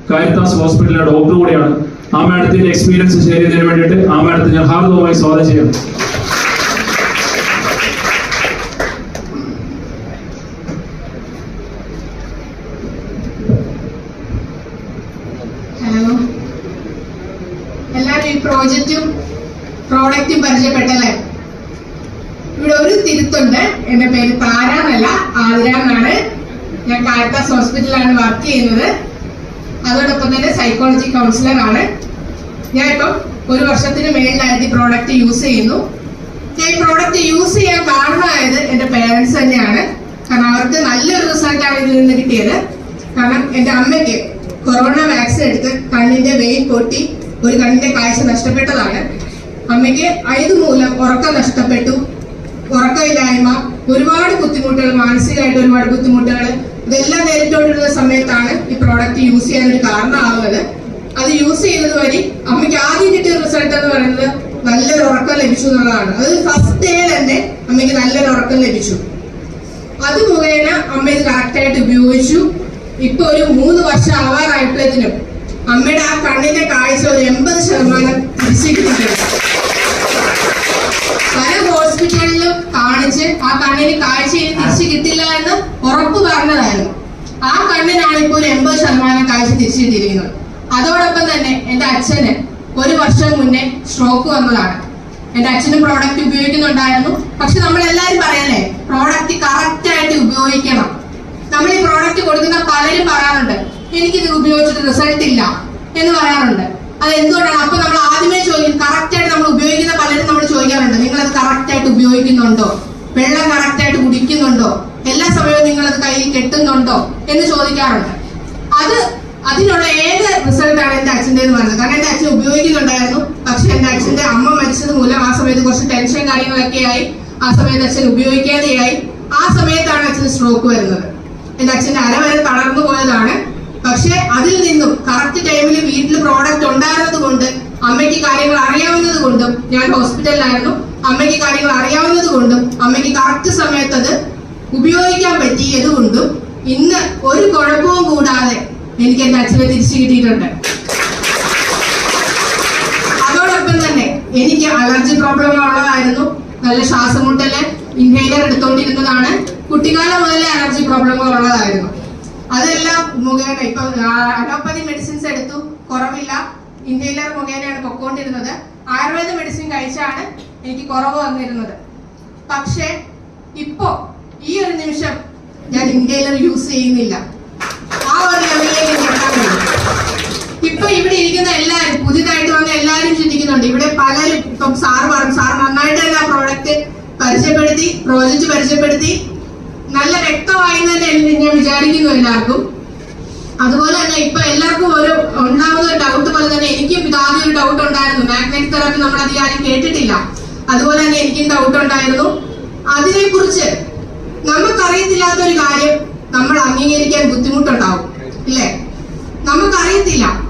Caritas ഹോസ്പിറ്റലിലെ doctor കൂടിയാണ്. ആ മാഡത്തിന്റെ എക്സ്പീരിയൻസ് ഷെയർ ചെയ്യുന്നതിന് വേണ്ടിയിട്ട് ആ മാഡത്തെ ഞാൻ ഹാർദവമായി സ്വാഗതം ചെയ്യാം. ഹലോ, എല്ലാവരും ഈ പ്രോജക്റ്റും പ്രോഡക്റ്റും പരിചയപ്പെട്ടല്ലേ? ഇവിടെ ഒരു തിരുത്തുണ്ട്. എന്റെ പേര് താര എന്നല്ല, ആതിര എന്നാണ്. ഞാൻ കാരിത്താസ് ഹോസ്പിറ്റലിലാണ് വർക്ക് ചെയ്യുന്നത്. അതോടൊപ്പം തന്നെ സൈക്കോളജി കൗൺസിലർ ആണ്. ഞാൻ ഇപ്പം 1 വർഷത്തിന് മേളിലായിട്ട് ഈ പ്രോഡക്റ്റ് യൂസ് ചെയ്യുന്നു. ഞാൻ ഈ പ്രോഡക്റ്റ് യൂസ് ചെയ്യാൻ കാരണമായത് എന്റെ പേരൻസ് തന്നെയാണ്. കാരണം അവർക്ക് നല്ലൊരു റിസൾട്ടാണ് ഇതിൽ നിന്ന് കിട്ടിയത്. കാരണം എന്റെ അമ്മയ്ക്ക് കൊറോണ വാക്സിൻ എടുത്ത് കണ്ണിന്റെ വെയിൻ പൊട്ടി ഒരു കണ്ണിന്റെ കാഴ്ച നഷ്ടപ്പെട്ടതാണ്. അമ്മയ്ക്ക് ഇതുമൂലം ഉറക്കം നഷ്ടപ്പെട്ടു, ഉറക്കമില്ലായ്മ, ഒരുപാട് ബുദ്ധിമുട്ടുകൾ, മാനസികമായിട്ട് ഒരുപാട് ബുദ്ധിമുട്ടുകൾ, ഇതെല്ലാം നേരിട്ടുകൊണ്ടിരുന്ന സമയത്താണ് ഈ പ്രോഡക്റ്റ് യൂസ് ചെയ്യാൻ ഒരു കാരണമാവുന്നത്. അത് യൂസ് ചെയ്യുന്നത് വഴി അമ്മയ്ക്ക് ആദ്യം കിട്ടിയ റിസൾട്ട് എന്ന് പറയുന്നത് നല്ലൊരു ഉറക്കം ലഭിച്ചു എന്നുള്ളതാണ്. അത് ഫസ്റ്റ് ഡേ തന്നെ അമ്മയ്ക്ക് നല്ലൊരു ഉറക്കം ലഭിച്ചു. അത് മുഖേന അമ്മ ഇത് കറക്റ്റായിട്ട് ഉപയോഗിച്ചു. ഇപ്പൊ ഒരു 3 വർഷം ആവാറായപ്പോഴത്തേനും അമ്മയുടെ ആ കണ്ണിന്റെ കാഴ്ച ഒരു 80% തിരിച്ചു കിട്ടിയിട്ടുണ്ട്. പല ഹോസ്പിറ്റലിലും കാണിച്ച് ആ കണ്ണിന് കാഴ്ച തിരിച്ചു കിട്ടില്ല എന്ന് ഉറപ്പ് പറഞ്ഞതായിരുന്നു. ആ കണ്ണിനാണ് ഇപ്പോൾ ഒരു 80% കാഴ്ച തിരിച്ചു കിട്ടിയിരിക്കുന്നത്. അതോടൊപ്പം തന്നെ എന്റെ അച്ഛന് 1 വർഷം മുന്നേ സ്ട്രോക്ക് വന്നതാണ്. എന്റെ അച്ഛനും പ്രോഡക്റ്റ് ഉപയോഗിക്കുന്നുണ്ടായിരുന്നു. പക്ഷെ നമ്മൾ എല്ലാവരും പറയല്ലേ, പ്രോഡക്റ്റ് കറക്റ്റ് ആയിട്ട് ഉപയോഗിക്കണം. നമ്മൾ ഈ പ്രോഡക്റ്റ് കൊടുക്കുന്ന പലരും പറയാറുണ്ട്, എനിക്കിത് ഉപയോഗിച്ചിട്ട് റിസൾട്ട് ഇല്ല എന്ന് പറയാറുണ്ട്. അത് എന്തുകൊണ്ടാണ്? അപ്പൊ നമ്മൾ ആദ്യമേ ചോദിക്കും, കറക്റ്റ് ആയിട്ട് നമ്മൾ ഉപയോഗിക്കുന്ന പലരും നമ്മൾ ചോദിക്കാറുണ്ട്, നിങ്ങളത് കറക്റ്റ് ആയിട്ട് ഉപയോഗിക്കുന്നുണ്ടോ, വെള്ളം കറക്റ്റ് ആയിട്ട് കുടിക്കുന്നുണ്ടോ, എല്ലാ സമയവും നിങ്ങളത് കയ്യിൽ കെട്ടുന്നുണ്ടോ എന്ന് ചോദിക്കാറുണ്ട്. അതിനുള്ള ഏത് റിസൾട്ടാണ് എന്റെ അച്ഛൻ്റെ എന്ന് പറയുന്നത്. കാരണം എന്റെ അച്ഛൻ ഉപയോഗിക്കുന്നുണ്ടായിരുന്നു. പക്ഷെ എന്റെ അച്ഛന്റെ അമ്മ മരിച്ചത് മൂലം ആ സമയത്ത് കുറച്ച് ടെൻഷൻ കാര്യങ്ങളൊക്കെ ആയി. ആ സമയത്ത് അച്ഛൻ ഉപയോഗിക്കാതെയായി. ആ സമയത്താണ് അച്ഛന് സ്ട്രോക്ക് വരുന്നത്. എന്റെ അച്ഛന്റെ അര വരെ തളർന്നു പോയതാണ്. പക്ഷെ അതിൽ നിന്നും കറക്റ്റ് ടൈമിൽ വീട്ടിൽ പ്രോഡക്റ്റ് ഉണ്ടായിരുന്നത് കൊണ്ട്, അമ്മയ്ക്ക് കാര്യങ്ങൾ അറിയാവുന്നത് കൊണ്ടും, ഞാൻ ഹോസ്പിറ്റലിലായിരുന്നു, അമ്മയ്ക്ക് കാര്യങ്ങൾ അറിയാവുന്നത് കൊണ്ടും, അമ്മയ്ക്ക് കറക്റ്റ് സമയത്ത് അത് ഉപയോഗിക്കാൻ പറ്റിയത് കൊണ്ടും ഇന്ന് ഒരു കുഴപ്പവും കൂടാതെ എനിക്ക് എന്റെ അച്ഛനെ തിരിച്ചു കിട്ടിയിട്ടുണ്ട്. അതോടൊപ്പം തന്നെ എനിക്ക് അലർജി പ്രോബ്ലം ഉള്ളതായിരുന്നു. നല്ല ശ്വാസമുട്ടല്, ഇൻഹേലർ എടുത്തോണ്ടിരുന്നതാണ്. കുട്ടിക്കാലം മുതലേ അലർജി പ്രോബ്ലങ്ങൾ ഉള്ളതായിരുന്നു. അതെല്ലാം മുഖേന ഇപ്പൊ അലോപ്പതി മെഡിസിൻസ് എടുത്തു, കുറവില്ല. ഇൻഹേലർ മുഖേനയാണ് പൊക്കോണ്ടിരുന്നത്. ആയുർവേദ മെഡിസിൻ കഴിച്ചാണ് എനിക്ക് കുറവ് വന്നിരുന്നത്. പക്ഷെ ഇപ്പോ ഈ ഒരു നിമിഷം ഞാൻ ഇൻഹേലർ യൂസ് ചെയ്യുന്നില്ല. ആ ഒരു ലെവലിലേക്ക് എത്താൻ കഴിയും. ഇപ്പൊ ഇവിടെ ഇരിക്കുന്ന എല്ലാവരും, പുതിയതായിട്ട് വന്ന എല്ലാവരും ചിന്തിക്കുന്നുണ്ട്. ഇവിടെ പലരും ഇപ്പം സാർ നന്നായിട്ട് തന്നെ ആ പ്രോഡക്റ്റ് പരിചയപ്പെടുത്തി, പ്രോജക്റ്റ് പരിചയപ്പെടുത്തി, നല്ല വ്യക്തമായി തന്നെ ഞാൻ വിചാരിക്കുന്നു എല്ലാവർക്കും. അതുപോലെ തന്നെ ഇപ്പൊ എല്ലാവർക്കും ഉണ്ടാവുന്ന ഒരു ഡൗട്ട് പോലെ തന്നെ എനിക്കും ഇതാദ്യം ഒരു ഡൗട്ട് ഉണ്ടായിരുന്നു. മാഗ്നറ്റിക് തെറാപ്പി നമ്മൾ അധികം ആരും കേട്ടിട്ടില്ല. അതുപോലെ തന്നെ എനിക്കും ഡൗട്ട് ഉണ്ടായിരുന്നു. അതിനെ കുറിച്ച് നമുക്കറിയത്തില്ലാത്തൊരു കാര്യം നമ്മൾ അംഗീകരിക്കാൻ ബുദ്ധിമുട്ടുണ്ടാവും, ഇല്ലേ?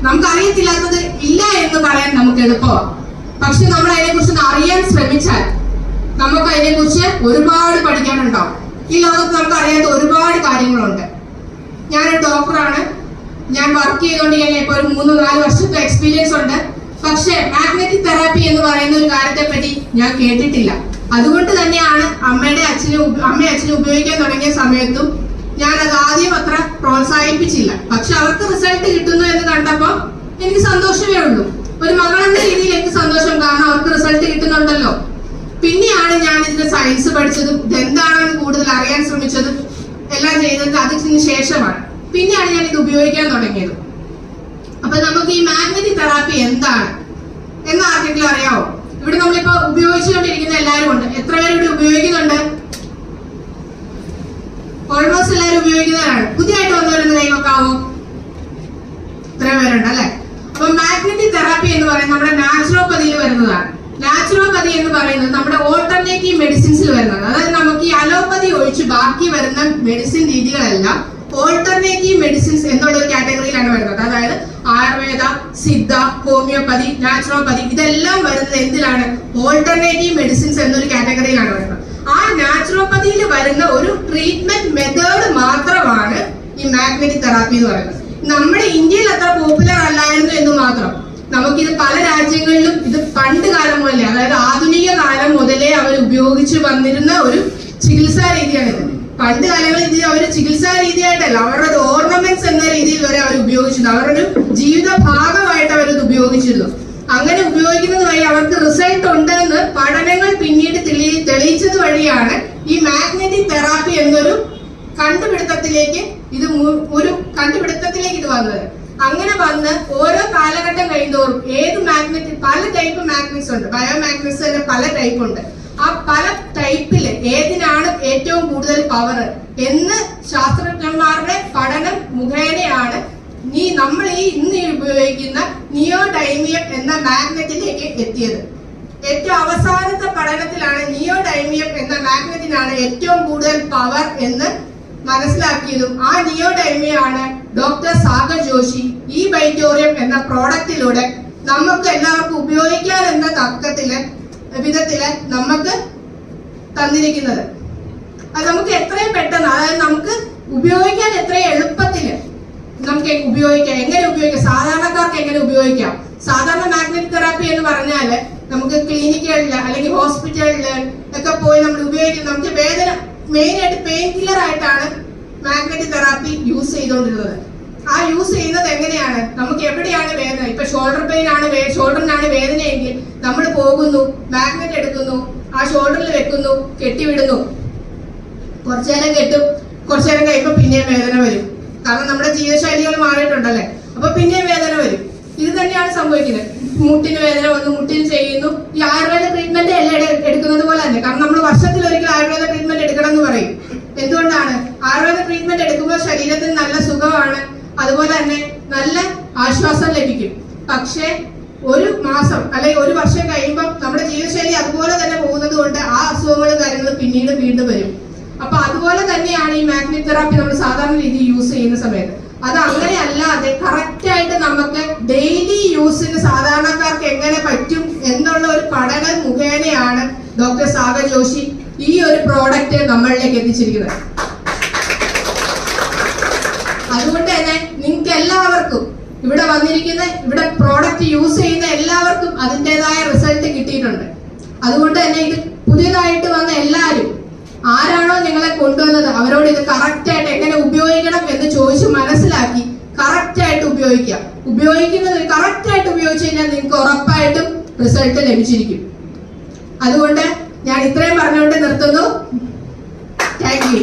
നമുക്കറിയത്തില്ലാത്തത് ഇല്ല എന്ന് പറയാൻ നമുക്ക് എളുപ്പമാണ്. പക്ഷെ നമ്മൾ അതിനെക്കുറിച്ച് അറിയാൻ ശ്രമിച്ചാൽ നമുക്ക് അതിനെക്കുറിച്ച് ഒരുപാട് പഠിക്കാനുണ്ടാവും. ഈ ലോകത്ത് നമുക്ക് അറിയാത്ത ഒരുപാട് കാര്യങ്ങളുണ്ട്. ഞാനൊരു ഡോക്ടറാണ്. ഞാൻ വർക്ക് ചെയ്തുകൊണ്ടിരിക്കുന്ന ഇപ്പോൾ ഒരു 3-4 വർഷത്തെ എക്സ്പീരിയൻസ് ഉണ്ട്. പക്ഷെ മാഗ്നറ്റിക് തെറാപ്പി എന്ന് പറയുന്ന ഒരു കാര്യത്തെ പറ്റി ഞാൻ കേട്ടിട്ടില്ല. അതുകൊണ്ട് തന്നെയാണ് അമ്മയും അച്ഛനും ഉപയോഗിക്കാൻ തുടങ്ങിയ സമയത്തും ഞാൻ അത് ആദ്യം അത്ര പ്രോത്സാഹിപ്പിച്ചില്ല. പക്ഷെ അവർക്ക് റിസൾട്ട് കിട്ടുന്നു എന്ന് കണ്ടപ്പോൾ എനിക്ക് സന്തോഷമേ ഉള്ളൂ. ഒരു മകളെന്ന രീതിയിൽ എനിക്ക് സന്തോഷം, കാരണം അവർക്ക് റിസൾട്ട് കിട്ടുന്നുണ്ടല്ലോ. പിന്നെയാണ് ഞാൻ ഇതിന്റെ സയൻസ് പഠിച്ചതും ഇതെന്താണെന്ന് കൂടുതൽ അറിയാൻ ശ്രമിച്ചതും എല്ലാം ചെയ്തത് അതിന് ശേഷമാണ്. പിന്നെയാണ് ഞാൻ ഇത് ഉപയോഗിക്കാൻ തുടങ്ങിയത്. അപ്പൊ നമുക്ക് ഈ മാഗ്നറ്റിക് തെറാപ്പി എന്താണ് എന്ന് ആർക്കെങ്കിലും അറിയാവോ? ഇവിടെ നമ്മളിപ്പോ ഉപയോഗിച്ചുകൊണ്ടിരിക്കുന്ന എല്ലാവരും ഉണ്ട്. എത്ര പേര് ഇവിടെ ഉപയോഗിക്കുന്നുണ്ട്? ഓൾമോസ്റ്റ് എല്ലാവരും ഉപയോഗിക്കുന്നവരാണ്. പുതിയതായിട്ട് വന്നവരെന്ന് കൈവക്കാവോ? ഇത്ര പേരുണ്ട് അല്ലെ? അപ്പൊ മാഗ്നറ്റിക് തെറാപ്പി എന്ന് പറയുന്നത് നമ്മുടെ നാച്ചുറോപ്പതിയിൽ വരുന്നതാണ്. നാച്ചുറോപ്പതി എന്ന് പറയുന്നത് നമ്മുടെ ഓൾട്ടർനേറ്റീവ് മെഡിസിൻസിൽ വരുന്നത്. അതായത് നമുക്ക് ഈ അലോപ്പതി ഒഴിച്ച് ബാക്കി വരുന്ന മെഡിസിൻ രീതികളെല്ലാം ഓൾട്ടർനേറ്റീവ് മെഡിസിൻസ് എന്നുള്ള ഒരു കാറ്റഗറിയിലാണ് വരുന്നത്. അതായത് ആയുർവേദ, സിദ്ധ, ഹോമിയോപ്പതി, നാച്ചുറോപ്പതി ഇതെല്ലാം വരുന്നത് എന്തിലാണ്? ഓൾട്ടർനേറ്റീവ് മെഡിസിൻസ് എന്നൊരു കാറ്റഗറിയിലാണ് വരുന്നത്. ആ നാച്ചുറോപ്പതിയിൽ വരുന്ന ഒരു ട്രീറ്റ്മെന്റ് മെത്തേഡ് മാത്രമാണ് ഈ മാഗ്നറ്റിക് തെറാപ്പി എന്ന് പറയുന്നത്. നമ്മുടെ ഇന്ത്യയിൽ അത്ര നമുക്കിത് പല രാജ്യങ്ങളിലും ഇത് പണ്ട് കാലം മുതലേ, അതായത് ആധുനിക കാലം മുതലേ അവർ ഉപയോഗിച്ച് വന്നിരുന്ന ഒരു ചികിത്സാ രീതിയാണിത്. പണ്ട് കാലങ്ങളിൽ ഇത് അവർ ചികിത്സാ രീതിയായിട്ടല്ല, അവരുടെ ഒരു ഓർണമെന്റ്സ് എന്ന രീതിയിൽ വരെ അവർ ഉപയോഗിച്ചിരുന്നു. അവരുടെ ഒരു ജീവിത ഭാഗമായിട്ട് അവരത് ഉപയോഗിച്ചിരുന്നു. അങ്ങനെ ഉപയോഗിക്കുന്നത് വഴി അവർക്ക് റിസൾട്ട് ഉണ്ടെന്ന് പഠനങ്ങൾ പിന്നീട് തെളിയിച്ചത് വഴിയാണ് ഈ മാഗ്നറ്റിക് തെറാപ്പി എന്നൊരു കണ്ടുപിടുത്തത്തിലേക്ക് ഇത് വന്നത്. അങ്ങനെ വന്ന് ഓരോ കാലഘട്ടം കഴിയുന്തോറും ഏത് മാഗ്നറ്റിക്, പല ടൈപ്പ് മാഗ്നറ്റ്സ് ഉണ്ട്, ബയോമാഗ്നറ്റ്സ് തന്നെ പല ടൈപ്പ് ഉണ്ട്. ആ പല ടൈപ്പില് ഏതിനാണ് ഏറ്റവും കൂടുതൽ പവർ എന്ന് ശാസ്ത്രജ്ഞന്മാരുടെ പഠനം മുഖേനയാണ് നമ്മൾ ഇന്ന് ഉപയോഗിക്കുന്ന നിയോഡൈമിയം എന്ന മാഗ്നറ്റിലേക്ക് എത്തിയത്. ഏറ്റവും അവസാനത്തെ പഠനത്തിലാണ് നിയോഡൈമിയം എന്ന മാഗ്നറ്റിനാണ് ഏറ്റവും കൂടുതൽ പവർ എന്ന് മനസ്സിലാക്കിയതും. ആ നിയോഡൈമിയം ആണ് ഡോക്ടർ സാഗർ ജോഷി ഈ ബൈറ്റോറിയം എന്ന പ്രോഡക്റ്റിലൂടെ നമുക്ക് എല്ലാവർക്കും ഉപയോഗിക്കാൻ എന്ന വിധത്തില് നമുക്ക് തന്നിരിക്കുന്നത്. അത് നമുക്ക് എത്രയും പെട്ടെന്ന്, അതായത് നമുക്ക് ഉപയോഗിക്കാൻ എത്രയും എളുപ്പത്തില് നമുക്ക് ഉപയോഗിക്കാം. എങ്ങനെ ഉപയോഗിക്കാം, സാധാരണക്കാർക്ക് എങ്ങനെ ഉപയോഗിക്കാം. സാധാരണ മാഗ്നറ്റിക് തെറാപ്പി എന്ന് പറഞ്ഞാല് നമുക്ക് ക്ലിനിക്കുകളില് അല്ലെങ്കിൽ ഹോസ്പിറ്റലില് ഒക്കെ പോയി നമ്മൾ ഉപയോഗിക്കുന്നത്. നമുക്ക് വേദന, മെയിൻ ആയിട്ട് പെയിൻ കില്ലർ ആയിട്ടാണ് മാഗ്നറ്റിക് തെറാപ്പി യൂസ് ചെയ്തുകൊണ്ടിരുന്നത്. ആ യൂസ് ചെയ്യുന്നത് എങ്ങനെയാണ്, നമുക്ക് എവിടെയാണ് വേദന, ഇപ്പൊ ഷോൾഡറിനാണ് വേദനയെങ്കിൽ നമ്മൾ പോകുന്നു, മാഗ്നറ്റ് എടുക്കുന്നു, ആ ഷോൾഡറിൽ വെക്കുന്നു, കെട്ടിവിടുന്നു, കുറച്ചു നേരം കെട്ടും, കുറച്ചു നേരം കഴിയുമ്പോൾ പിന്നെയും വേദന വരും. കാരണം നമ്മുടെ ജീവിതശൈലികൾ മാറിയിട്ടുണ്ടല്ലേ, അപ്പൊ പിന്നെയും വേദന വരും. ഇത് തന്നെയാണ് സംഭവിക്കുന്നത്. മുട്ടിന് വേദന വന്നു, മുട്ടിന് ചെയ്യുന്നു. ഈ ആയുർവേദ ട്രീറ്റ്മെന്റ് എല്ലാം എടുക്കുന്നത് പോലെ തന്നെ. കാരണം നമ്മൾ വർഷത്തിൽ ഒരിക്കൽ ആയുർവേദ ട്രീറ്റ്മെന്റ് എടുക്കണം എന്ന് പറയും. എന്തുകൊണ്ടാണ്? ആയുർവേദ ട്രീറ്റ്മെന്റ് എടുക്കുമ്പോൾ ശരീരത്തിന് നല്ല സുഖമാണ്, അതുപോലെ തന്നെ നല്ല ആശ്വാസം ലഭിക്കും. പക്ഷെ ഒരു മാസം അല്ലെങ്കിൽ ഒരു വർഷം കഴിയുമ്പോൾ നമ്മുടെ ജീവിതശൈലി അതുപോലെ തന്നെ പോകുന്നത് കൊണ്ട് ആ അസുഖങ്ങളും കാര്യങ്ങളും പിന്നീട് വീണ്ടും വരും. അപ്പൊ അതുപോലെ തന്നെയാണ് ഈ മാഗ്നറ്റിക് തെറാപ്പി നമ്മൾ സാധാരണ രീതിയിൽ യൂസ് ചെയ്യുന്ന സമയത്ത്. അത് അങ്ങനെ അല്ലാതെ കറക്റ്റ് ആയിട്ട് നമുക്ക് ഡെയിലി യൂസിന് സാധാരണക്കാർക്ക് എങ്ങനെ പറ്റും എന്നുള്ള ഒരു പഠനം മുഖേനയാണ് ഡോക്ടർ സാഗർ ജോഷി ഈ ഒരു പ്രോഡക്റ്റ് നമ്മളിലേക്ക് എത്തിച്ചിരിക്കുന്നത്. അതുകൊണ്ട് തന്നെ നിങ്ങൾക്ക് എല്ലാവർക്കും ഇവിടെ വന്നിരിക്കുന്ന, ഇവിടെ പ്രോഡക്റ്റ് യൂസ് ചെയ്യുന്ന എല്ലാവർക്കും അതിൻ്റെതായ റിസൾട്ട് കിട്ടിയിട്ടുണ്ട്. അതുകൊണ്ട് തന്നെ ഇത് പുതിയതായിട്ട് വന്ന എല്ലാവരും, ആരാണോ നിങ്ങളെ കൊണ്ടുവന്നത് അവരോട് ഇത് കറക്റ്റ് ആയിട്ട് എങ്ങനെ ഉപയോഗിക്കണം എന്ന് ചോദിച്ച് മനസ്സിലാക്കി കറക്റ്റ് ആയിട്ട് ഉപയോഗിക്കുന്നത് കറക്റ്റ് ആയിട്ട് ഉപയോഗിച്ച് കഴിഞ്ഞാൽ നിങ്ങൾക്ക് ഉറപ്പായിട്ടും റിസൾട്ട് ലഭിച്ചിരിക്കും. അതുകൊണ്ട് ഞാൻ ഇത്രയും പറഞ്ഞുകൊണ്ട് നിർത്തുന്നു. Thank you.